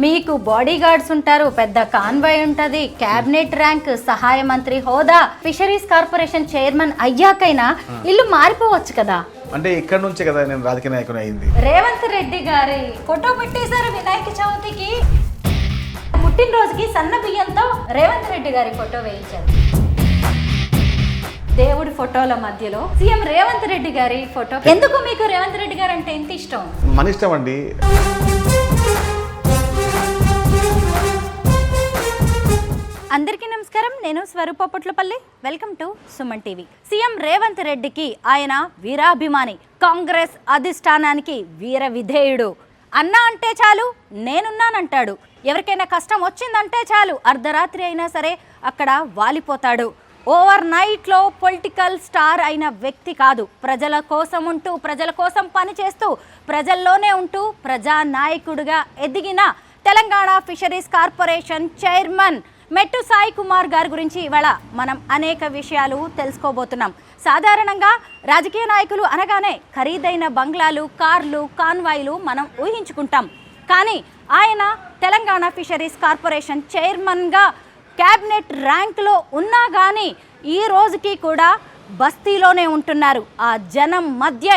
మీకు body guards ఉంటారు, పెద్ద కాన్వాయ్ ఉంటది, క్యాబినెట్ ర్యాంక్, సహాయ మంత్రి హోదా, ఫిషరీస్ కార్పొరేషన్ చైర్మన్ అయ్యాకైనా ఇల్లు మారిపోవచ్చు కదా. అంటే ఇక్కడ నుంచే కదా నేను రాజకీయ నాయకుని అయింది. రేవంత్ రెడ్డి గారి ఫోటో పెట్టేశారు వినాయక చవితికి. పుట్టినరోజుకి సన్న బియ్యంతో రేవంత్ రెడ్డి గారి ఫోటో వేయించారు. దేవుడి ఫోటోల మధ్యలో సీఎం రేవంత్ రెడ్డి గారి ఫోటో. ఎందుకు మీకు రేవంత్ రెడ్డి గారు అంటే ఎంత ఇష్టం? మన ఇష్టం అండి. అందరికీ నమస్కారం, నేను Swaroopa Potlapalli. Welcome to Suman TV. CM Revanth రెడ్డికి ఆయన వీరాభిమాని, కాంగ్రెస్ అధిష్టానానికి వీర విధేయుడు. అన్నా అంటే చాలు నేనున్నానంటాడు. ఎవరికైనా కష్టం వచ్చిందంటే చాలు అర్ధరాత్రి అయినా సరే అక్కడ వాలిపోతాడు. ఓవర్ నైట్లో పొలిటికల్ స్టార్ అయిన వ్యక్తి కాదు. ప్రజల కోసం ఉంటూ, ప్రజల కోసం పనిచేస్తూ, ప్రజల్లోనే ఉంటూ ప్రజానాయకుడిగా ఎదిగిన తెలంగాణ ఫిషరీస్ కార్పొరేషన్ చైర్మన్ మెట్టు సాయి కుమార్ గారి గురించి ఇవాళ మనం అనేక విషయాలు తెలుసుకోబోతున్నాం. సాధారణంగా రాజకీయ నాయకులు అనగానే ఖరీదైన బంగ్లాలు, కార్లు, కాన్వాయ్లు మనం ఊహించుకుంటాం. కానీ ఆయన తెలంగాణ ఫిషరీస్ కార్పొరేషన్ చైర్మన్గా క్యాబినెట్ ర్యాంకులో ఉన్నా కానీ ఈ రోజుకి కూడా బస్తీలోనే ఉంటున్నారు. ఆ జనం మధ్య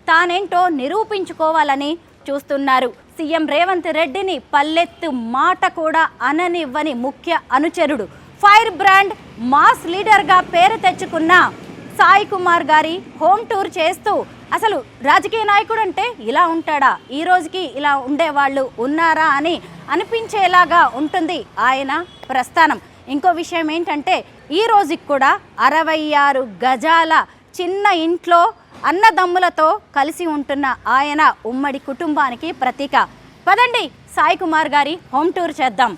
తానేంటో నిరూపించుకోవాలని చూస్తున్నారు. సీఎం రేవంత్ రెడ్డిని పల్లెత్తు మాట కూడా అననివ్వని ముఖ్య అనుచరుడు, ఫైర్ బ్రాండ్ మాస్ లీడర్గా పేరు తెచ్చుకున్న సాయి కుమార్ గారి హోమ్ టూర్ చేస్తూ అసలు రాజకీయ నాయకుడు అంటే ఇలా ఉంటాడా, ఈ రోజుకి ఇలా ఉండేవాళ్ళు ఉన్నారా అని అనిపించేలాగా ఉంటుంది ఆయన ప్రస్థానం. ఇంకో విషయం ఏంటంటే ఈ రోజుకి కూడా 66 గజాల చిన్న ఇంట్లో అన్నదమ్ములతో కలిసి ఉంటున్న ఆయన ఉమ్మడి కుటుంబానికి ప్రతీక. పదండి సాయి కుమార్ గారి హోమ్ టూర్ చేద్దాం.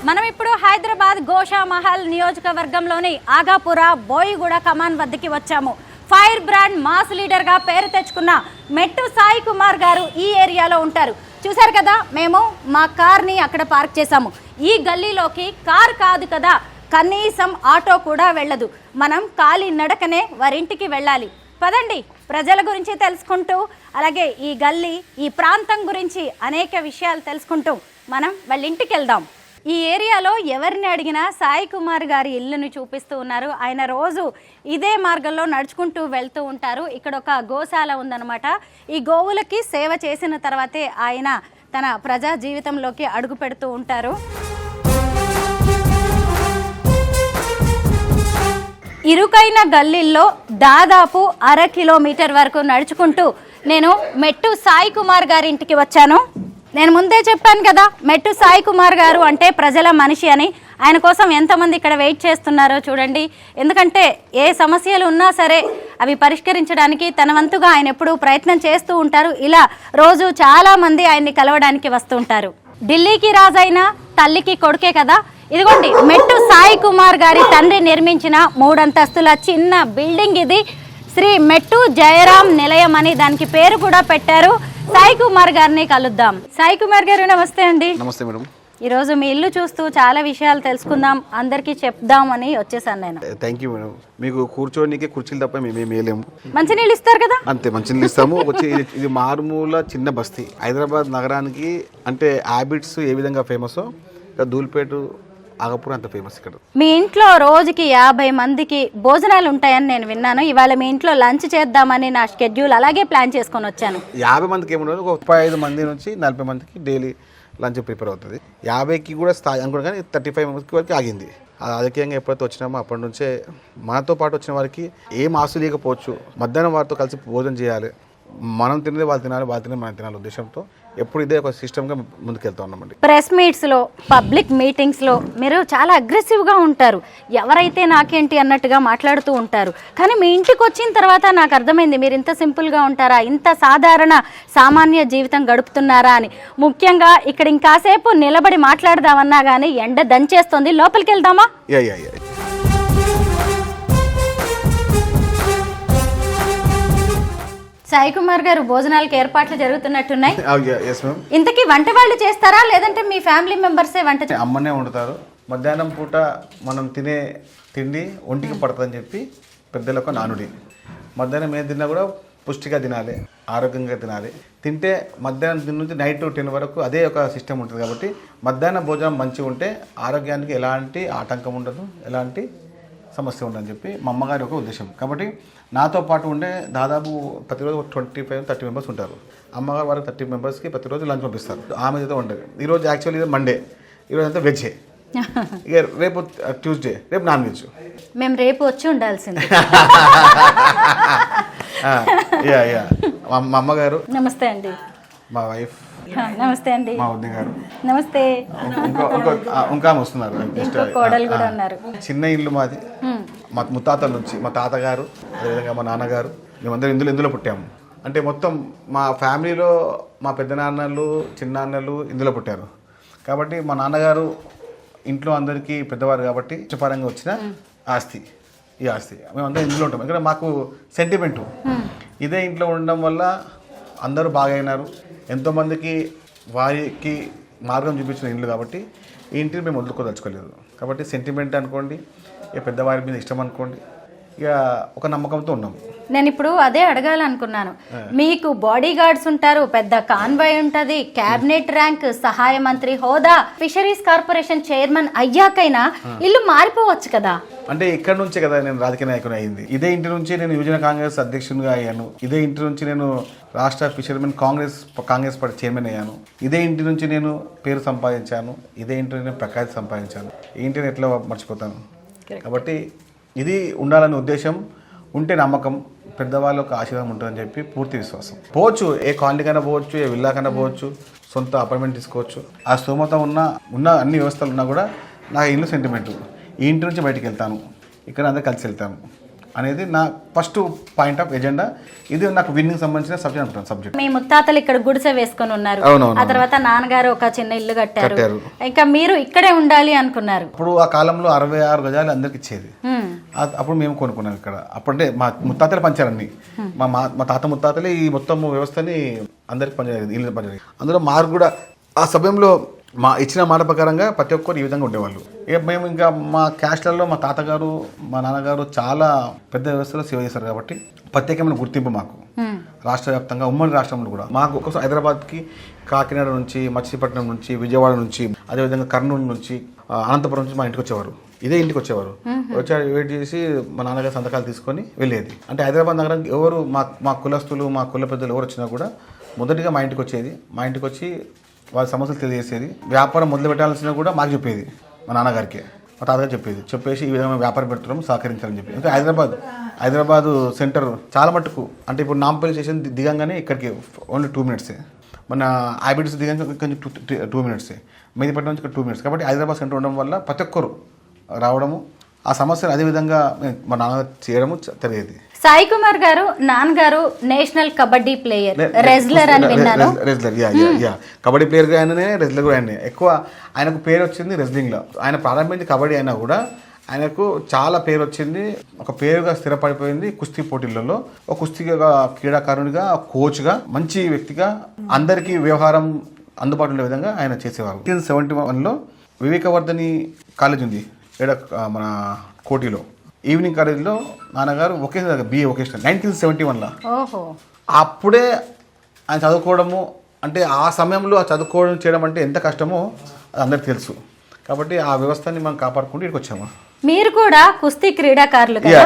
మనం ఇప్పుడు హైదరాబాద్ గోషామహల్ నియోజకవర్గంలోని ఆగాపుర బోయిగూడ కమాన్ వద్దకి వచ్చాము. ఫైర్ బ్రాండ్ మాస్ లీడర్గా పేరు తెచ్చుకున్న మెట్టు సాయి కుమార్ గారు ఈ ఏరియాలో ఉంటారు. చూశారు కదా, మేము మా కార్ని అక్కడ పార్క్ చేశాము. ఈ గల్లీలోకి కార్ కాదు కదా, కనీసం ఆటో కూడా వెళ్ళదు. మనం కాలి నడకనే వారింటికి వెళ్ళాలి. పదండి ప్రజల గురించి తెలుసుకుంటూ, అలాగే ఈ గల్లీ, ఈ ప్రాంతం గురించి అనేక విషయాలు తెలుసుకుంటూ మనం వాళ్ళ ఇంటికి వెళ్దాం. ఈ ఏరియాలో ఎవరిని అడిగినా సాయి కుమార్ గారి ఇల్లుని చూపిస్తూ ఉన్నారు. ఆయన రోజు ఇదే మార్గంలో నడుచుకుంటూ వెళ్తూ ఉంటారు. ఇక్కడ ఒక గోశాల ఉందన్నమాట. ఈ గోవులకి సేవ చేసిన తర్వాతే ఆయన తన ప్రజా జీవితంలోకి అడుగు పెడుతూ ఉంటారు. ఇరుకైన గల్లీల్లో దాదాపు 1/2 కిలోమీటర్ వరకు నడుచుకుంటూ నేను మెట్టు సాయి కుమార్ గారి ఇంటికి వచ్చాను. నేను ముందే చెప్పాను కదా, మెట్టు సాయి కుమార్ గారు అంటే ప్రజల మనిషి అని. ఆయన కోసం ఎంతమంది ఇక్కడ వెయిట్ చేస్తున్నారో చూడండి. ఎందుకంటే ఏ సమస్యలు ఉన్నా సరే అవి పరిష్కరించడానికి తన వంతుగా ఆయన ఎప్పుడూ ప్రయత్నం చేస్తూ ఉంటారు. ఇలా రోజు చాలామంది ఆయన్ని కలవడానికి వస్తూ ఉంటారు. ఢిల్లీకి రాజైన తల్లికి కొడుకే కదా. ఇదిగోండి మెట్టు సాయి కుమార్ గారి తండ్రి నిర్మించిన 3 అంతస్తుల చిన్న బిల్డింగ్ ఇది. శ్రీ మెట్టు జయరాం నిలయం అని దానికి పేరు కూడా పెట్టారు. సాయి కుమార్ గారిని కలుద్దాం. సాయి కుమార్ గారు నమస్తే అండి. నమస్తే మేడం. ఈరోజు మీ ఇల్లు చూస్తూ చాలా విషయాలు తెలుసుకుందాం, అందరికీ చెప్దామని వచ్చేసాను నేను. Thank you madam. మీకు కూర్చోడానికి కుర్చీలు తప్ప మేము వేయలేము. మంచినీళ్ళు ఇస్తారు కదా? అంతే, మంచినీళ్ళు ఇస్తాము. వచ్చి ఇది మారుమూల చిన్న బస్తీ. హైదరాబాద్ నగరానికి అంటే హ్యాబిట్స్ ఏ విధంగా ఫేమసో ధూల్పేట, ఆగపూర్ అంత ఫేమస్ ఇక్కడ. మీ ఇంట్లో రోజుకి 50 మందికి భోజనాలు ఉంటాయని నేను విన్నాను. ఇవాళ మీ ఇంట్లో లంచ్ చేద్దామని నా షెడ్యూల్ అలాగే ప్లాన్ చేసుకొని వచ్చాను. 50 మందికి ఏముండదు, ఒక 35 మంది నుంచి 40 మందికి డైలీ లంచ్ ప్రిపేర్ అవుతుంది. 50కి కూడా స్థాయి అనుకున్నా కానీ 35 మందికి వరకు ఆగింది. రాజకీయంగా ఎప్పుడైతే వచ్చినామో అప్పటి నుంచే మనతో పాటు వచ్చిన వారికి ఏం ఆశ లేకపోవచ్చు, మధ్యాహ్నం వారితో కలిసి భోజనం చేయాలి, మనం తినేది వాళ్ళు తినాలి, వాళ్ళు తినేది మనం తినాలి ఉద్దేశంతో ఎప్పుడు ఇదే ఒక సిస్టమ్గా ముందుకెళ్తా ఉన్నామండి. ప్రెస్ మీట్స్లో, పబ్లిక్ మీటింగ్స్లో మీరు చాలా అగ్రెసివ్గా ఉంటారు. ఎవరైతే నాకేంటి అన్నట్టుగా మాట్లాడుతూ ఉంటారు. కానీ మీ ఇంటికి వచ్చిన తర్వాత నాకు అర్థమైంది మీరు ఇంత సింపుల్గా ఉంటారా, ఇంత సాధారణ సామాన్య జీవితం గడుపుతున్నారా అని. ముఖ్యంగా ఇక్కడ ఇంకాసేపు నిలబడి మాట్లాడదామన్నా కానీ ఎండ దంచేస్తుంది. లోపలికి వెళ్దామా? సాయి కుమార్ గారు, భోజనాలకు ఏర్పాట్లు జరుగుతున్నట్టున్నాయి. ఇంతకీ వంట వాళ్ళు చేస్తారా లేదంటే మీ ఫ్యామిలీ మెంబర్సే వంట? అమ్మనే వండుతారు. మధ్యాహ్నం పూట మనం తినే తిండి ఒంటికి పడుతుందని చెప్పి పెద్దలకు నానుడి. మధ్యాహ్నం ఏం తిన్నా కూడా పుష్టిగా తినాలి, ఆరోగ్యంగా తినాలి. తింటే మధ్యాహ్నం నుంచి నైట్ 10 వరకు అదే ఒక సిస్టమ్ ఉంటుంది. కాబట్టి మధ్యాహ్న భోజనం మంచిగా ఉంటే ఆరోగ్యానికి ఎలాంటి ఆటంకం ఉండదు, ఎలాంటి సమస్య ఉండదని చెప్పి మా అమ్మగారి ఒక ఉద్దేశం. కాబట్టి నాతో పాటు ఉండే దాదాపు ప్రతిరోజు 25-30 మెంబర్స్ ఉంటారు. అమ్మగారు వారికి 30 మెంబర్స్కి ప్రతిరోజు లంచ్ పంపిస్తారు. ఆమె అయితే ఉంటుంది. ఈరోజు యాక్చువల్లీ ఇది మండే, ఈరోజు అంతా వెజ్జే. ఇక రేపు ట్యూస్డే, రేపు నాన్ వెజ్. మేము రేపు వచ్చి ఉండాల్సింది. మా అమ్మగారు నమస్తే అండి. మా వైఫ్ నమస్తే అండి. మా వదిన గారు నమస్తే. ఇంకా వస్తున్నారు. కోడలు కూడా ఉన్నారు. చిన్న ఇల్లు మాది. మా ముత్తాతల నుంచి మా తాతగారు, అదేవిధంగా మా నాన్నగారు, మేమందరం ఇందులో పుట్టాము. అంటే మొత్తం మా ఫ్యామిలీలో మా పెద్దనాన్నలు, చిన్నాన్నలు ఇందులో పుట్టారు. కాబట్టి మా నాన్నగారు ఇంట్లో అందరికీ పెద్దవారు కాబట్టి ఇష్టపరంగా వచ్చిన ఆస్తి ఈ ఆస్తి. మేమందరం ఇందులో ఉంటాం. ఇక్కడ మాకు సెంటిమెంటు ఇదే ఇంట్లో ఉండడం వల్ల అందరూ బాగా అయినారు. ఎంతోమందికి వారికి మార్గం చూపించిన ఇల్లు కాబట్టి ఈ ఇంటిని మేము వదులుకోదలుచుకోలేదు. కాబట్టి సెంటిమెంట్ అనుకోండి, ఇక పెద్దవారి మీద ఇష్టం అనుకోండి, ఇక ఒక నమ్మకంతో ఉన్నాం. నేను ఇప్పుడు అదే అడగాలనుకున్నాను. మీకు బాడీ గార్డ్స్ ఉంటారు, పెద్ద కాన్వాయ్ ఉంటుంది, క్యాబినెట్ ర్యాంక్, సహాయ మంత్రి హోదా, ఫిషరీస్ కార్పొరేషన్ చైర్మన్ అయ్యాకైనా ఇల్లు మారిపోవచ్చు కదా. అంటే ఇక్కడ నుంచే కదా నేను రాజకీయ నాయకుని అయింది. ఇదే ఇంటి నుంచి నేను యువజన కాంగ్రెస్ అధ్యక్షునిగా అయ్యాను. ఇదే ఇంటి నుంచి నేను రాష్ట్ర ఫిషర్మెన్ కాంగ్రెస్ పార్టీ చైర్మన్ అయ్యాను. ఇదే ఇంటి నుంచి నేను పేరు సంపాదించాను. ఇదే ఇంటి నేను ప్రఖ్యాతి సంపాదించాను. ఈ ఇంటిని ఎట్లా మర్చిపోతాను? కాబట్టి ఇది ఉండాలనే ఉద్దేశం, ఉంటే నమ్మకం, పెద్దవాళ్ళకు ఆశీర్వాదం ఉంటుందని చెప్పి పూర్తి విశ్వాసం. పోవచ్చు, ఏ కాలనీకైనా పోవచ్చు, ఏ విల్లాకైనా పోవచ్చు, సొంత అపార్ట్మెంట్ తీసుకోవచ్చు. ఆ స్తోమత ఉన్న అన్ని వ్యవస్థలు ఉన్నా కూడా నా ఇల్లు సెంటిమెంటు. ఈ ఇంటి నుంచి బయటికి వెళ్తాను, ఇక్కడ అందరూ కలిసి వెళ్తాను అనేది నా ఫస్ట్ పాయింట్ ఆఫ్ ఎజెండా. ఇది నాకు విన్నింగ్ సంబంధించిన సబ్జెక్ట్. మీ ముత్తాతలు ఇక్కడ గుడిసె వేసుకొని ఉన్నారు. ఆ తర్వాత నాన్నగారు ఒక చిన్న ఇల్లు కట్టారు. ఇంకా మీరు ఇక్కడే ఉండాలి అనుకున్నారు. అప్పుడు ఆ కాలంలో 66 గజాలు అందరికి ఇచ్చేది. అప్పుడు మేము కొనుక్కున్నాం ఇక్కడ. అప్పుడంటే మా ముత్తాతలు పంచారన్ని. మా తాత ముత్తాతలే ఈ మొత్తం వ్యవస్థని అందరికి పంచారు, ఇల్లు పంచారు. అందులో మాకు కూడా ఆ సమయంలో మా ఇచ్చిన మాట ప్రకారంగా ప్రతి ఒక్కరు ఈ విధంగా ఉండేవాళ్ళు. ఇక మేము ఇంకా మా క్యాస్ట్లలో మా తాతగారు, మా నాన్నగారు చాలా పెద్ద వ్యవస్థలో సేవ చేశారు. కాబట్టి ప్రత్యేకమైన గుర్తింపు మాకు రాష్ట్ర వ్యాప్తంగా, ఉమ్మడి రాష్ట్రంలో కూడా. మాకు ఒకసారి హైదరాబాద్కి, కాకినాడ నుంచి, మచిలీపట్నం నుంచి, విజయవాడ నుంచి, అదేవిధంగా కర్నూలు నుంచి, అనంతపురం నుంచి మా ఇంటికి వచ్చేవారు. ఇదే ఇంటికి వచ్చేవారు. వచ్చి వెయిట్ చేసి మా నాన్నగారు సంతకాలు తీసుకొని వెళ్ళేది. అంటే హైదరాబాద్ నగరానికి ఎవరు మా కులస్తులు, మా కుల పెద్దలు ఎవరు వచ్చినా కూడా మొదటిగా మా ఇంటికి వచ్చేది. మా ఇంటికి వచ్చి వాళ్ళ సమస్యలు తెలియజేసేది. వ్యాపారం మొదలు పెట్టాల్సిన కూడా మాకు చెప్పేది, మా నాన్నగారికి, మా తాతగారు చెప్పేసి ఈ విధంగా వ్యాపారం పెడుతున్నాం, సహకరించాలని చెప్పి. అంటే హైదరాబాద్ సెంటర్ చాలా మట్టుకు, అంటే ఇప్పుడు నాంపల్లి స్టేషన్ దిగంగానే ఇక్కడికి ఓన్లీ 2 మినిట్సే. మన ఐబిడిస్ దిగంగా కొంచెం 2 మినిట్సే. మెహదీపట్నం నుంచి ఇక్కడ 2 మినిట్స్. కాబట్టి హైదరాబాద్ సెంటర్ ఉండడం వల్ల ప్రతి ఒక్కరు రావడము, ఆ సమస్యలు అదేవిధంగా మా నాన్నగారు చేయడము తెలియదు. సాయి కుమార్ గారు నాన్నగారు నేషనల్ కబడ్డీ ప్లేయర్, రెజ్లర్ అని విన్నాను. రెజ్లర్, కబడ్డీ ప్లేయర్ గా ఆయననే, రెజ్లర్ కూడా ఆయనే. ఎక్కువ ఆయనకు పేరు వచ్చింది రెజ్లింగ్లో. ఆయన ప్రారంభించి కబడ్డీ అయినా కూడా ఆయనకు చాలా పేరు వచ్చింది. ఒక పేరుగా స్థిరపడిపోయింది కుస్తీ పోటీలలో. ఒక కుస్తీగా, క్రీడాకారునిగా, కోచ్గా, మంచి వ్యక్తిగా, అందరికీ వ్యవహారం అందుబాటులో ఉండే విధంగా ఆయన చేసేవారు. 1971లో వివేకవర్ధని కాలేజ్ ఉంది మన కోటిలో. ఈవినింగ్ కాలేజీలో నాన్నగారు BA వొకేషనల్ 1971లో. అప్పుడే ఆయన చదువుకోవడము, అంటే ఆ సమయంలో ఆ చదువుకోవడం చేయడం అంటే ఎంత కష్టమో అది అందరికి తెలుసు. కాబట్టి ఆ వ్యవస్థని మనం కాపాడుకుంటూ ఇక్కడికి వచ్చాము. మీరు కూడా కుస్తీ క్రీడాకారులు కదా.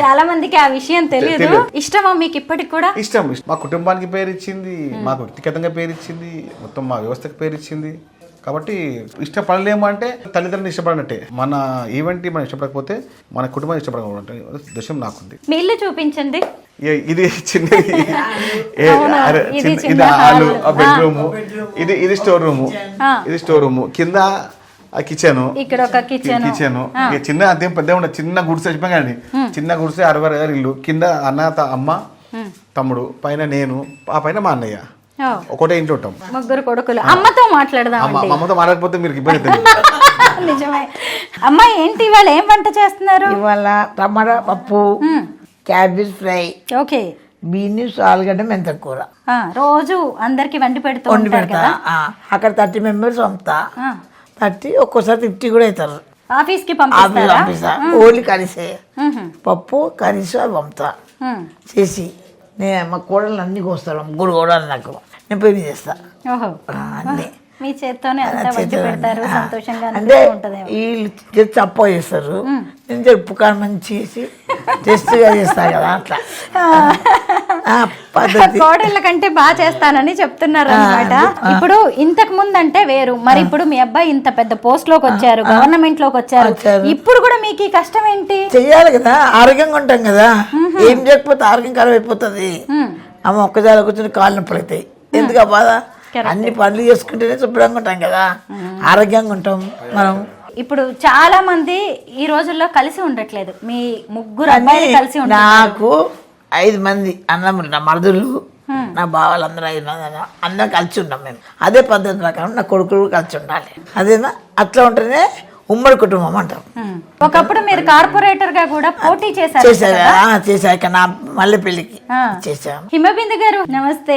చాలా మందికి ఆ విషయం తెలియదు. ఇష్టమా మీకు ఇప్పటికి కూడా? ఇష్టం. మా కుటుంబానికి పేరు ఇచ్చింది, మాకు వ్యక్తిగతంగా పేరు ఇచ్చింది, మొత్తం మా వ్యవస్థకి పేరు ఇచ్చింది. కాబట్టి ఇష్టపడలేము అంటే తల్లిదండ్రులు ఇష్టపడినట్టే. మన ఈవెంట్ మనం ఇష్టపడకపోతే మన కుటుంబం ఇష్టపడకపోతే ఉద్దేశం నాకుంది. మీ ఇల్లు చూపించండి. ఇది చిన్నది, ఇది హాలు, బెడ్రూము, ఇది స్టోర్ రూము, కింద కిచెన్, ఇక్కడ ఒక కిచెన్. చిన్న అదేం పెద్ద ఉండదు, చిన్న గుడిసె చెప్పండి. చిన్న గుడిసె 60 గజాల ఇల్లు. కింద అమ్మ, తమ్ముడు, పైన నేను, ఆ పైన మా అన్నయ్య. ఒకటే ఇంట్లో ఉంటాం, 3 కొడుకులు. అమ్మతో మాట్లాడదాం. అమ్మతో మాట్లాడకపోతే మీరు ఇబ్బంది. నిజమే. అమ్మ ఏంటి ఇవాళ ఏం వంట చేస్తున్నారు? ఇవాళ టమాటా పప్పు, క్యాబేజ్ ఫ్రై, ఓకే, బీన్స్, ఆలుగడ్డ, మెంత కూర. రోజు అందరికి వండి పెడతా. అక్కడ 30 మెంబర్స్ పంపుతా. 30, ఒక్కోసారి 50 కూడా అవుతారు. ఆఫీస్కి పంపిస్తారా? పంపిస్తా. ఓన్లీ కరిసే పప్పు కరిసే పంపుతా చేసి. నేను మా కోడలు అన్ని కోస్తాను, 3 కోడలు నాకు. నేను పెళ్లి చేస్తా ఓహో, అన్నీ. మీ చేత్తోనే అంతా వండి పెడతారు, సంతోషంగా అంటే ఉంటది. వీళ్ళు తప్ప చేస్తారు, నేను చెప్పు కానీ మంచి చేసి టేస్ట్గా చేస్తా కదా, అట్లా పద్ధతి. కోడళ్ళ కంటే బాగా చేస్తానని చెప్తున్నారు అనమాట. ఇప్పుడు ఇంతకు ముందు అంటే వేరు, మరి ఇప్పుడు మీ అబ్బాయి ఇంత పెద్ద పోస్ట్ లోకి వచ్చారు, గవర్నమెంట్ లోకి వచ్చారు, ఇప్పుడు కూడా మీకు ఈ కష్టం ఏంటి? చెయ్యాలి కదా, ఆరోగ్యంగా ఉంటాం కదా. ఏం చేయకపోతే ఆరోగ్యం ఖరాబ్ అయిపోతుంది. అమ్మ ఒక్కదాని కూర్చొని కాళ్ళు నొప్పులు అవుతాయి, ఎందుకు బాధ? అన్ని పనులు చేసుకుంటేనే శుభ్రంగా ఉంటాం కదా, ఆరోగ్యంగా ఉంటాం మనం. ఇప్పుడు చాలా మంది ఈ రోజుల్లో కలిసి ఉండట్లేదు. మీ 3 అబ్బాయిలు కలిసి ఉంటారు. నాకు 5 మంది అన్నములు, నా మరుదులు, నా బావాలు అందరూ 5 మంది, అందరం కలిసి ఉన్నాం మేము. అదే పద్ధతి ప్రకారం నా కొడుకులు కలిసి ఉండాలి. అదేనా, అట్లా ఉంటేనే ఉమ్మడి కుటుంబం అంటాం. ఒకప్పుడు మీరు కార్పొరేటర్ గా కూడా పోటీ చేశారు. చేశాక నా మళ్ళీ పెళ్లికి చేశాను. హిమబిందు గారు నమస్తే.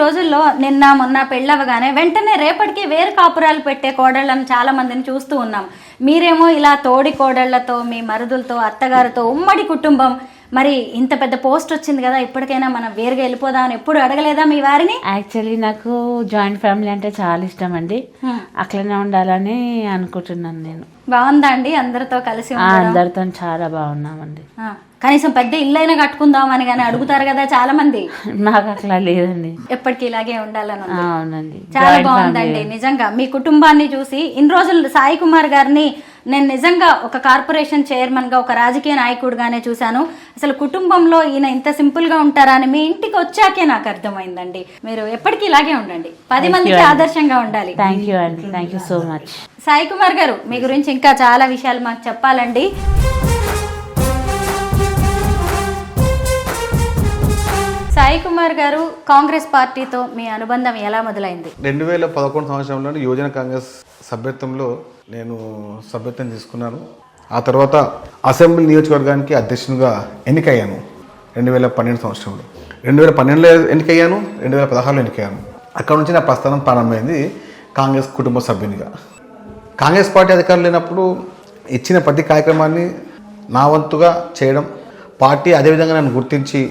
రోజుల్లో నిన్న మొన్న పెళ్ళవగానే వెంటనే రేపటికి వేరు కాపురాలు పెట్టే కోడళ్ళను చాలా మందిని చూస్తూ ఉన్నాం. మీరేమో ఇలా తోడి కోడళ్లతో, మీ మరుదులతో, అత్తగారితో ఉమ్మడి కుటుంబం. మరి ఇంత పెద్ద పోస్ట్ వచ్చింది కదా, ఇప్పటికైనా మనం వేరుగా వెళ్ళిపోదామని ఎప్పుడు అడగలేదా మీ వారిని? యాక్చువల్లీ నాకు జాయింట్ ఫ్యామిలీ అంటే చాలా ఇష్టం అండి, అట్లనే ఉండాలని అనుకుంటున్నాను నేను. బాగుందా అండి అందరితో కలిసి? అందరితో చాలా బాగున్నామండి. కనీసం పెద్ద ఇల్లు అయినా కట్టుకుందామని కానీ అడుగుతారు కదా చాలా మంది. నాకు అట్లా లేదండి, ఎప్పటికీ ఇలాగే ఉండాలని. అవునండి, చాలా బాగుందండి నిజంగా. మీ కుటుంబాన్ని చూసి ఇన్ని రోజులు సాయి కుమార్ గారిని నేను నిజంగా ఒక కార్పొరేషన్ చైర్మన్ గా, ఒక రాజకీయ నాయకుడుగానే చూశాను. అసలు కుటుంబంలో ఈయన ఇంత సింపుల్ గా ఉంటారా అని మీ ఇంటికి వచ్చాకే నాకు అర్థమైందండి. మీరు ఎప్పటికీ ఇలాగే ఉండండి, 10 మందికి ఆదర్శంగా ఉండాలి. థ్యాంక్ యూ అండి, thank you so much. Sai Kumar గారు, మీ గురించి ఇంకా చాలా విషయాలు మాకు చెప్పాలండి. సాయి కుమార్ గారు, కాంగ్రెస్ పార్టీతో మీ అనుబంధం ఎలా మొదలైంది? 2011 సంవత్సరంలో యువజన కాంగ్రెస్ సభ్యత్వంలో నేను సభ్యత్వం తీసుకున్నాను. ఆ తర్వాత అసెంబ్లీ నియోజకవర్గానికి అధ్యక్షునిగా ఎన్నికయ్యాను 2012 సంవత్సరంలో. 2012లో ఎన్నికయ్యాను, 2016లో ఎన్నికయ్యాను. అక్కడ నుంచి నా ప్రస్థానం ప్రారంభమైంది కాంగ్రెస్ కుటుంబ సభ్యునిగా. కాంగ్రెస్ పార్టీ అధికారులు లేనప్పుడు ఇచ్చిన ప్రతి కార్యక్రమాన్ని నా వంతుగా చేయడం, పార్టీ అదేవిధంగా నన్ను గుర్తించి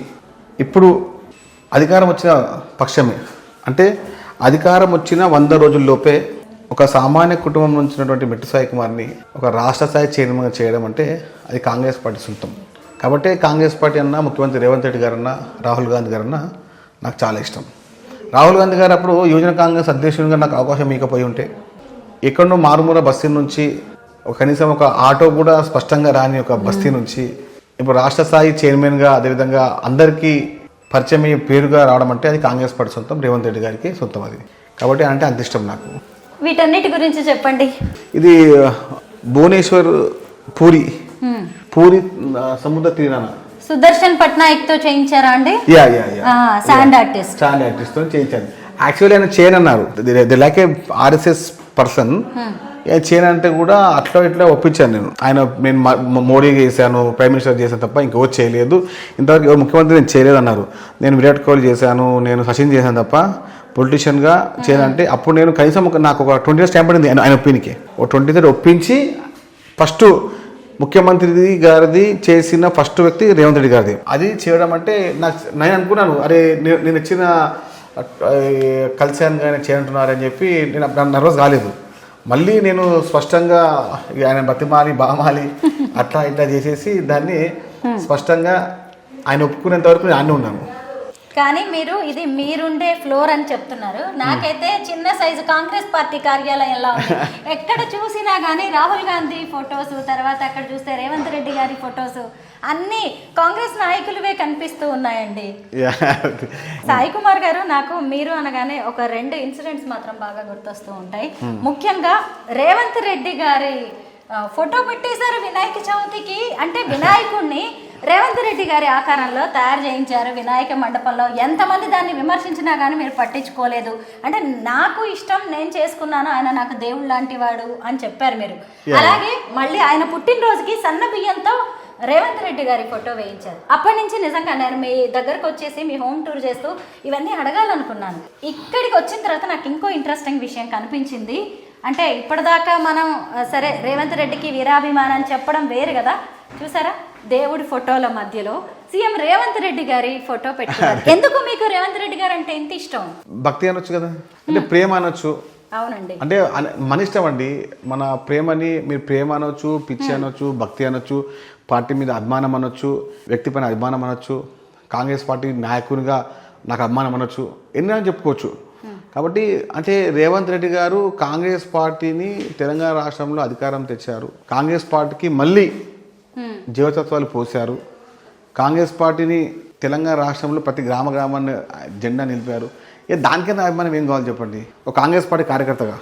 ఇప్పుడు అధికారం వచ్చిన పక్షమే, అంటే అధికారం వచ్చిన 100 రోజుల్లోపే ఒక సామాన్య కుటుంబం నుంచి ఉన్నటువంటి మెట్టు సాయి కుమార్ని ఒక రాష్ట్ర స్థాయి చైర్మన్గా చేయడం అంటే అది కాంగ్రెస్ పార్టీ సొంతం. కాబట్టి కాంగ్రెస్ పార్టీ అన్న, ముఖ్యమంత్రి రేవంత్ రెడ్డి గారన్నా, రాహుల్ గాంధీ గారన్నా నాకు చాలా ఇష్టం. రాహుల్ గాంధీ గారు అప్పుడు యువజన కాంగ్రెస్ అధ్యక్షునిగా నాకు అవకాశం ఇకపోయి ఉంటే, ఎక్కడో మారుమూల బస్తీ నుంచి కనీసం ఒక ఆటో కూడా స్పష్టంగా రాని ఒక బస్తీ నుంచి ఇప్పుడు రాష్ట్ర స్థాయి చైర్మన్గా, అదేవిధంగా అందరికీ పరిచయం పేరుగా రావడం అంటే అది కాంగ్రెస్ పార్టీ సొంతం, రేవంత్ రెడ్డి గారికి సొంతం అది. కాబట్టి అంటే అంత ఇష్టం నాకు. వీటన్నిటి గురించి చెప్పండి. ఇది భువనేశ్వర్ పూరి సముద్ర తీరాన సుదర్శన్ పట్నాయక్ తో చేయించారా అండి? శాండ్ ఆర్టిస్ట్ తో చేయించాను. యాక్చువల్లీ ఆయన చేయను అన్నారు, లైక్ ఏ ఆర్ఎస్ఎస్ పర్సన్. చేయను అంటే కూడా అట్లా ఇట్లా ఒప్పించాను నేను మోడీ చేశాను, ప్రైమ్ మినిస్టర్ చేశాను తప్ప ఇంకెవరు చేయలేదు, ఇంతవరకు ఎవరు ముఖ్యమంత్రి నేను చేయలేదు అన్నారు. నేను విరాట్ కోహ్లీ చేశాను, నేను సచిన్ చేశాను తప్ప పొలిటీషియన్గా చేయాలంటే అప్పుడు నేను కనీసం నాకు ఒక 20 డేస్ టైం పడింది ఆయన ఒప్పీనికి. ఒక 20 డేస్ ఒప్పించి ఫస్ట్ ముఖ్యమంత్రి గారిది చేసిన ఫస్ట్ వ్యక్తి రేవంత్ రెడ్డి గారిది. అది చేయడం అంటే నేను అనుకున్నాను, అరే నేను ఇచ్చిన కలిసాను కానీ చేయంటున్నారని చెప్పి నేను నర్వస్ కాలేదు. మళ్ళీ నేను స్పష్టంగా ఆయన బతిమాలి బామాలి అట్లా ఇట్లా చేసేసి దాన్ని స్పష్టంగా ఆయన ఒప్పుకునేంత వరకు నేను ఆనే ఉన్నాను. కానీ మీరు ఇది మీరుండే ఫ్లోర్ అని చెప్తున్నారు, నాకైతే చిన్న సైజు కాంగ్రెస్ పార్టీ కార్యాలయంలో ఉంది. ఎక్కడ చూసినా కానీ రాహుల్ గాంధీ ఫొటోస్, తర్వాత అక్కడ చూస్తే రేవంత్ రెడ్డి గారి ఫొటోస్, అన్ని కాంగ్రెస్ నాయకులవే కనిపిస్తూ ఉన్నాయండి. సాయి కుమార్ గారు, నాకు మీరు అనగానే ఒక 2 ఇన్సిడెంట్స్ మాత్రం బాగా గుర్తొస్తూ ఉంటాయి. ముఖ్యంగా రేవంత్ రెడ్డి గారి ఫోటో పెట్టేశారు వినాయక చవితికి, అంటే వినాయకుడిని రేవంత్ రెడ్డి గారి ఆకారంలో తయారు చేయించారు వినాయక మండపంలో. ఎంతమంది దాన్ని విమర్శించినా కానీ మీరు పట్టించుకోలేదు. అంటే నాకు ఇష్టం, నేను చేసుకున్నాను, ఆయన నాకు దేవుడు లాంటి వాడు అని చెప్పారు మీరు. అలాగే మళ్ళీ ఆయన పుట్టినరోజుకి సన్న బియ్యంతో రేవంత్ రెడ్డి గారి ఫోటో వేయించారు. అప్పటి నుంచి నిజంగా నేను మీ దగ్గరకు వచ్చేసి మీ హోమ్ టూర్ చేస్తూ ఇవన్నీ అడగాలనుకున్నాను. ఇక్కడికి వచ్చిన తర్వాత నాకు ఇంకో ఇంట్రెస్టింగ్ విషయం కనిపించింది. అంటే ఇప్పటిదాకా మనం సరే రేవంత్ రెడ్డికి వీరాభిమానం చెప్పడం వేరు కదా, చూసారా దేవుడి ఫోటోల మధ్యలో సీఎం రేవంత్ రెడ్డి గారి ఫోటో పెట్టారు. ఎందుకు మీకు రేవంత్ రెడ్డి గారు అంటే ఎంత ఇష్టం? భక్తి అనొచ్చు కదా, అంటే ప్రేమ అనొచ్చు. అవునండి, అంటే మన ఇష్టం అండి. మన ప్రేమని మీరు ప్రేమ అనొచ్చు, పిచ్చి అనొచ్చు, భక్తి అనొచ్చు, పార్టీ మీద అభిమానం అనొచ్చు, వ్యక్తి పైన అభిమానం అనొచ్చు, కాంగ్రెస్ పార్టీ నాయకునిగా నాకు అభిమానం అనొచ్చు, ఎన్నైనా చెప్పుకోవచ్చు. కాబట్టి అంటే రేవంత్ రెడ్డి గారు కాంగ్రెస్ పార్టీని తెలంగాణ రాష్ట్రంలో అధికారం తెచ్చారు. కాంగ్రెస్ పార్టీకి మళ్ళీ జీవతత్వాలు పోశారు. కాంగ్రెస్ పార్టీని తెలంగాణ రాష్ట్రంలో ప్రతి గ్రామాన్ని జెండా నిలిపారు. ఇక దానికైనా అభిమానం ఏం కావాలి చెప్పండి? ఒక కాంగ్రెస్ పార్టీ కార్యకర్తగా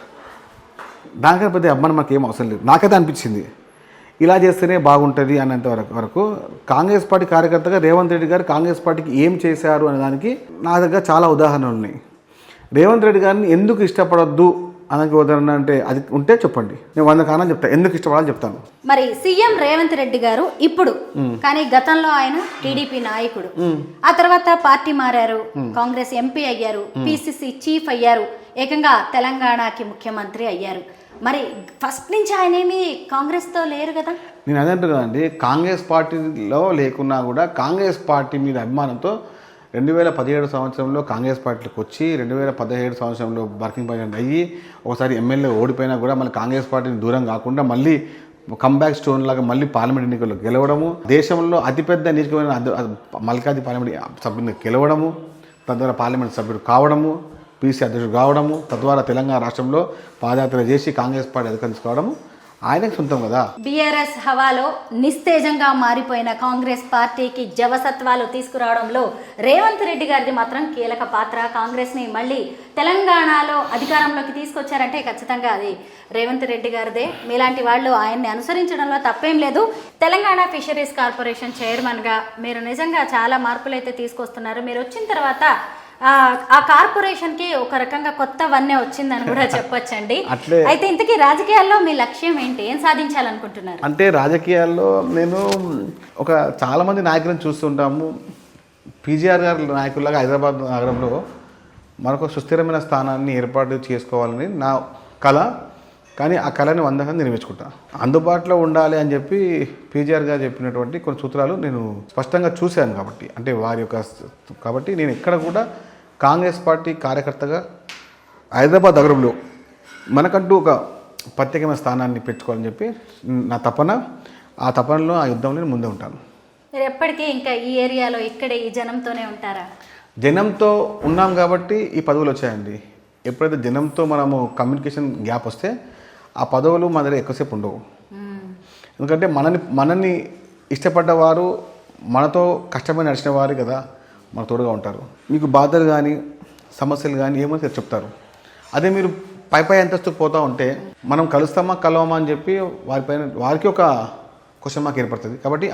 దానికైనా పెద్ద అభిమానం మాకు ఏం అవసరం లేదు. నాకైతే అనిపించింది ఇలా చేస్తేనే బాగుంటుంది అన్నంత వరకు కాంగ్రెస్ పార్టీ కార్యకర్తగా రేవంత్ రెడ్డి గారు కాంగ్రెస్ పార్టీకి ఏం చేశారు అనే దానికి నా దగ్గర చాలా ఉదాహరణలు ఉన్నాయి. రేవంత్ రెడ్డి గారిని ఎందుకు ఇష్టపడొద్దు అనకి ఉదాహరణ అంటే అది ఉంటే చెప్పండి, నేను 100 కారణాలు చెప్తాను ఎందుకు ఇష్టపడాలని చెప్తాను. మరి సీఎం రేవంత్ రెడ్డి గారు ఇప్పుడు, కానీ గతంలో ఆయన టీడీపీ నాయకుడు, ఆ తర్వాత పార్టీ మారారు, కాంగ్రెస్ ఎంపీ అయ్యారు, పిసిసి చీఫ్ అయ్యారు, ఏకంగా తెలంగాణకి ముఖ్యమంత్రి అయ్యారు. మరి ఫస్ట్ నుంచి ఆయన ఏమి కాంగ్రెస్తో లేరు కదా? నేను అదే అంటున్నానండి, కాంగ్రెస్ పార్టీలో లేకున్నా కూడా కాంగ్రెస్ పార్టీ మీద అభిమానంతో 2017 సంవత్సరంలో కాంగ్రెస్ పార్టీకి వచ్చి 2017 సంవత్సరంలో వర్కింగ్ ప్రెసిడెంట్ అయ్యి ఒకసారి ఎమ్మెల్యే ఓడిపోయినా కూడా మళ్ళీ కాంగ్రెస్ పార్టీని దూరం కాకుండా మళ్ళీ కంబ్యాక్ స్టోన్ లాగా మళ్ళీ పార్లమెంట్ ఎన్నికల్లో గెలవడము, దేశంలో అతిపెద్ద నియోజకమైన మల్కాది పార్లమెంట్ సభ్యుని గెలవడము, తద్వారా పార్లమెంట్ సభ్యుడు కావడము, పీసీ అధ్యక్షుడు కావడము, తద్వారా తెలంగాణ రాష్ట్రంలో పాదయాత్ర చేసి కాంగ్రెస్ పార్టీ అధికారం తీసుకోవడము ఆయనకు సొంతం కదా. బీఆర్ఎస్ హవాలో నిస్తేజంగా మారిపోయిన కాంగ్రెస్ పార్టీకి జవసత్వాలు తీసుకురావడంలో రేవంత్ రెడ్డి గారిది మాత్రం కీలక పాత్ర. కాంగ్రెస్ని మళ్ళీ తెలంగాణలో అధికారంలోకి తీసుకొచ్చారంటే ఖచ్చితంగా అది రేవంత్ రెడ్డి గారిదే. మీలాంటి వాళ్ళు ఆయన్ని అనుసరించడంలో తప్పేం లేదు. తెలంగాణ ఫిషరీస్ కార్పొరేషన్ చైర్మన్గా మీరు నిజంగా చాలా మార్పులు అయితే తీసుకొస్తున్నారు. మీరు వచ్చిన తర్వాత ఆ కార్పొరేషన్కి ఒక రకంగా కొత్త వన్నే వచ్చిందని కూడా చెప్పొచ్చండి. అయితే ఇంతకీ రాజకీయాల్లో మీ లక్ష్యం ఏంటి? ఏం సాధించాలనుకుంటున్నారు? అంటే రాజకీయాల్లో నేను చాలా మంది నాయకులను చూస్తుంటాము. పీజీఆర్ గారి నాయకుల్లాగా హైదరాబాద్ నగరంలో మనకు సుస్థిరమైన స్థానాన్ని ఏర్పాటు చేసుకోవాలని నా కళ. కానీ ఆ కళని 100% నిర్మించుకుంటాను. అందుబాటులో ఉండాలి అని చెప్పి పీజీఆర్ గారు చెప్పినటువంటి కొన్ని సూత్రాలు నేను స్పష్టంగా చూశాను. కాబట్టి అంటే వారి యొక్క కాబట్టి నేను ఎక్కడ కూడా కాంగ్రెస్ పార్టీ కార్యకర్తగా హైదరాబాద్ నగరంలో మనకంటూ ఒక ప్రత్యేకమైన స్థానాన్ని పెట్టుకోవాలని చెప్పి నా తపన. ఆ తపనలో ఆ యుద్ధంలో నేను ముందే ఉంటాను. మీరు ఎప్పటికీ ఇంకా ఈ ఏరియాలో ఇక్కడే ఈ జనంతోనే ఉంటారా? జనంతో ఉన్నాం కాబట్టి ఈ పదవులు వచ్చాయండి. ఎప్పుడైతే జనంతో మనము కమ్యూనికేషన్ గ్యాప్ వస్తే ఆ పదవులు మన దగ్గర ఎక్కువసేపు ఉండవు. ఎందుకంటే మనని ఇష్టపడ్డవారు, మనతో కష్టపడి నడిచిన వారు కదా మన తోడుగా ఉంటారు. మీకు బాధలు కానీ సమస్యలు కానీ ఏమో చెప్తారు. అదే మీరు పై అంతస్తుకు పోతూ ఉంటే మనం కలుస్తామా కలవమా అని చెప్పి వారికి ఒక క్వశ్చన్ మార్క్ ఏర్పడుతుంది. కాబట్టి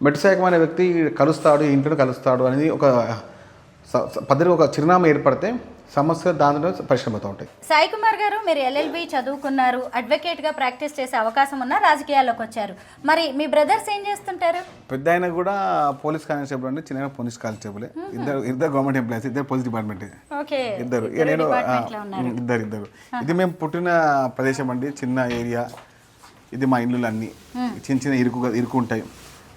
మెట్టుశాఖమైన వ్యక్తి కలుస్తాడు, ఇంట్లో కలుస్తాడు అనేది ఒక పద్ధతి, ఒక చిరునామా ఏర్పడితే సమస్య దానిలో పరిశ్రమతో ఉంటాయి. సాయి కుమార్ గారు, మీరు ఎల్ఎల్బి చదువుకున్నారు, అడ్వకేట్గా ప్రాక్టీస్ చేసే అవకాశం ఉన్న రాజకీయాల్లోకి వచ్చారు. మరి మీ బ్రదర్స్ ఏం చేస్తుంటారు? పెద్ద ఆయన కూడా పోలీస్ కానిస్టేబుల్ అండి, చిన్న పోలీస్ కానిస్టేబుల్. ఇద్దరు గవర్నమెంట్ ఎంప్లాయీస్, ఇద్దరు పోలీస్ డిపార్ట్మెంట్. ఇద్దరు ఇద్దరు. ఇది మేము పుట్టిన ప్రదేశం అండి, చిన్న ఏరియా. ఇది మా ఇల్లు అన్నీ చిన్న ఇరుకు ఉంటాయి.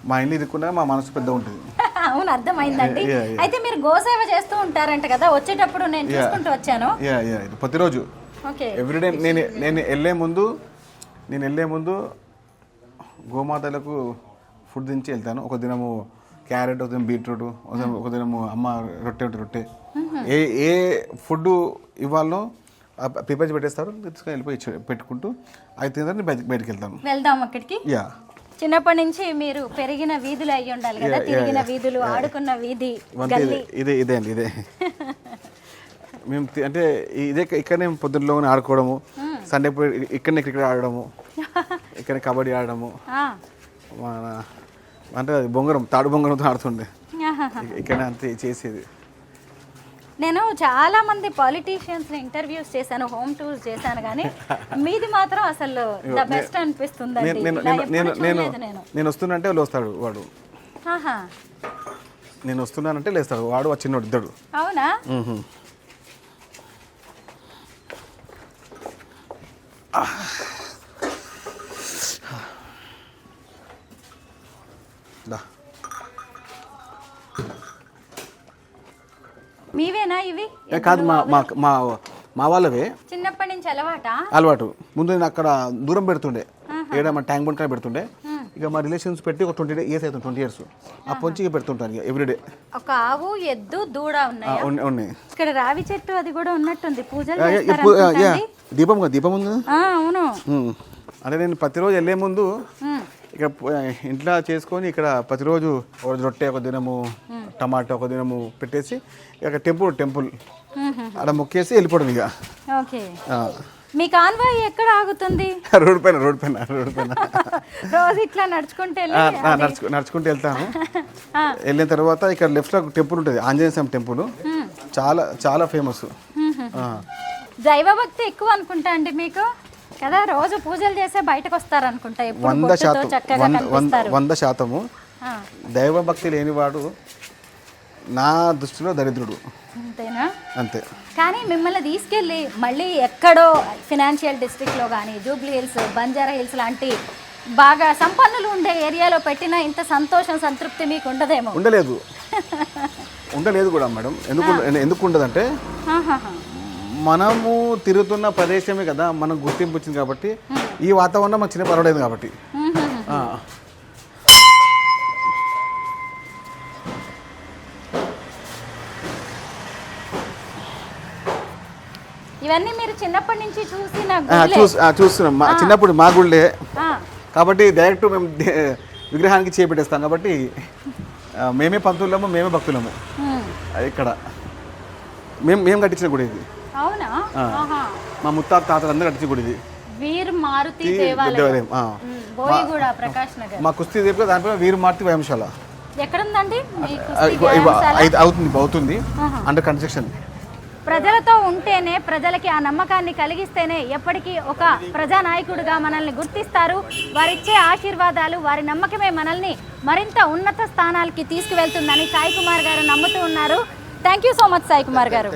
మా ఇల్లు ఇరుక్కున్నా మా మనసు పెద్ద ఉంటుంది. అవును, అర్థమైందండి. అయితే మీరు గోసేవ చేస్తూ ఉంటారంట కదా, వచ్చేటప్పుడు నేను చూసుకుంటూ వచ్చాను. ప్రతిరోజు ఎవ్రీడే నేను వెళ్ళే ముందు గోమాతలకు ఫుడ్ దించి వెళ్తాను. ఒక దినము క్యారెట్, ఒక దినం బీట్రూట్, ఒక దినము అమ్మ రొట్టె ఏ ఫుడ్ ఇవ్వాలో ప్రిపేర్ పెట్టేస్తారు, తీసుకొని వెళ్ళిపోయి పెట్టుకుంటూ అది తిందని బయటకు వెళ్దాం అక్కడికి. చిన్నప్పటి నుంచి మీరు పెరిగిన వీధులు అయ్యి ఉండాలి కదా, తిరిగిన వీధులు, ఆడుకున్న వీధి. ఇదే మేము అంటే ఇక్కడనే పొద్దున్నలో ఆడుకోవడము, సండే ఇక్కడనే క్రికెట్ ఆడడము, ఇక్కడ కబడ్డీ ఆడడము, అంటే తాడు బొంగరంతో ఆడుతుండే. ఇక్కడనే అంతే చేసేది. నేను చాలా మంది పాలిటీషియన్స్ ఇంటర్వ్యూస్ చేశాను, హోమ్ టూర్స్ చేశాను, కానీ మీది మాత్రం అసలు ద బెస్ట్ అనిపిస్తుంది. నేను వస్తున్నంటే లేస్తాడు వాడు, నేను వస్తున్నానంటే లేస్తాడు వాడు, ఆ చిన్నోడు ఇద్దడు. అవునా? మీవేనా ఇవి? కాదు, మా వాళ్ళవే. చిన్నప్పటి నుంచి అలవాటు. ముందు నేను అక్కడ దూరం పెడుతుండే, ఏడా మన ట్యాంక్ బండ్ కాడ పెడుతుండే. ఇక మా రిలేషన్స్ పెట్టి ఒక 20 ఇయర్స్ అవుతుంది, 20 ఇయర్స్. అప్పటి నుంచి ఇక పెడుతుంటాను ఇక ఎవ్రీడే. ఒక ఆవు, ఎద్దు, దూడ ఉన్నాయి. ఉన్నాయి. ఇక్కడ రావి చెట్టు అది కూడా ఉన్నట్టుంది. పూజలు దీపం ఉంది. అవును. అంటే నేను ప్రతిరోజు వెళ్ళే ముందు ఇక ఇంట్లో చేసుకొని ఇక్కడ ప్రతిరోజు ఒక రొట్టె ఒక దినము, టమాటా ఒక దినము పెట్టేసి ఇక టెంపుల్ అక్కడ మొక్కేసి వెళ్ళిపోవడం ఇక. ఓకే. మీ కాన్వాయ్ ఎక్కడ ఆగుతుంది? రోడ్ పైన రోజు ఇట్లా నడుచుకుంటే నడుచుకుంటూ వెళ్తాను. వెళ్ళిన తర్వాత ఇక్కడ లెఫ్ట్ లో టెంపుల్ ఉంటుంది, ఆంజనేయ స్వామి టెంపుల్. చాలా ఫేమస్. దైవ భక్తి ఎక్కువ అనుకుంటా అండి మీకు కదా? రోజు పూజలు చేసే బయటకు వస్తారు అనుకుంటా. 100% దైవ భక్తి లేనివాడు నా దృష్టిలో దరిద్రుడు. అంతేనా? అంతే. కానీ మిమ్మల్ని తీసుకెళ్ళి మళ్ళీ ఎక్కడో ఫినాన్షియల్ డిస్ట్రిక్ట్లో కానీ జూబ్లీ హిల్స్, బంజారా హిల్స్ లాంటి బాగా సంపన్నులు ఉండే ఏరియాలో పెట్టిన ఇంత సంతోషం, సంతృప్తి మీకు ఉండదేమో? ఉండలేదు కూడా మేడం. ఎందుకు ఉండదంటే మనము తిరుగుతున్న ప్రదేశమే కదా మనకు గుర్తింపు వచ్చింది కాబట్టి, ఈ వాతావరణం మాకు చిన్న పర్వాలేదు కాబట్టి. ఇవన్నీ మీరు చిన్నప్పటి నుంచి చూస్తున్నాం. చిన్నప్పుడు మా గుళ్ళే కాబట్టి డైరెక్ట్ మేము విగ్రహానికి చేపెట్టేస్తాం కాబట్టి మేమే పంతులము, మేమే భక్తులము. ఇక్కడ మేము కట్టించిన గుడి ఇది. అవునా? మా తాతలు అందరూ కట్టించిన గుడి ఇది. వీర్ మారుతి దేవాలయం, బోయిగూడ, ప్రకాష్ నగర్. మా కుస్తీ దేవిక దానిపైన వీర్ మారుతి వ్యాయామశాల ఎక్కడుందండి? అవుతుంది, అండర్ కన్స్ట్రక్షన్. ప్రజలతో ఉంటేనే, ప్రజలకి ఆ నమ్మకాన్ని కలిగిస్తేనే ఎప్పటికీ ఒక ప్రజానాయకుడిగా మనల్ని గుర్తిస్తారు. వారిచ్చే ఆశీర్వాదాలు, వారి నమ్మకమే మనల్ని మరింత ఉన్నత స్థానాలకి తీసుకువెళ్తుందని సాయి కుమార్ గారు నమ్ముతూ ఉన్నారు. Thank you so much Sai Kumar గారు.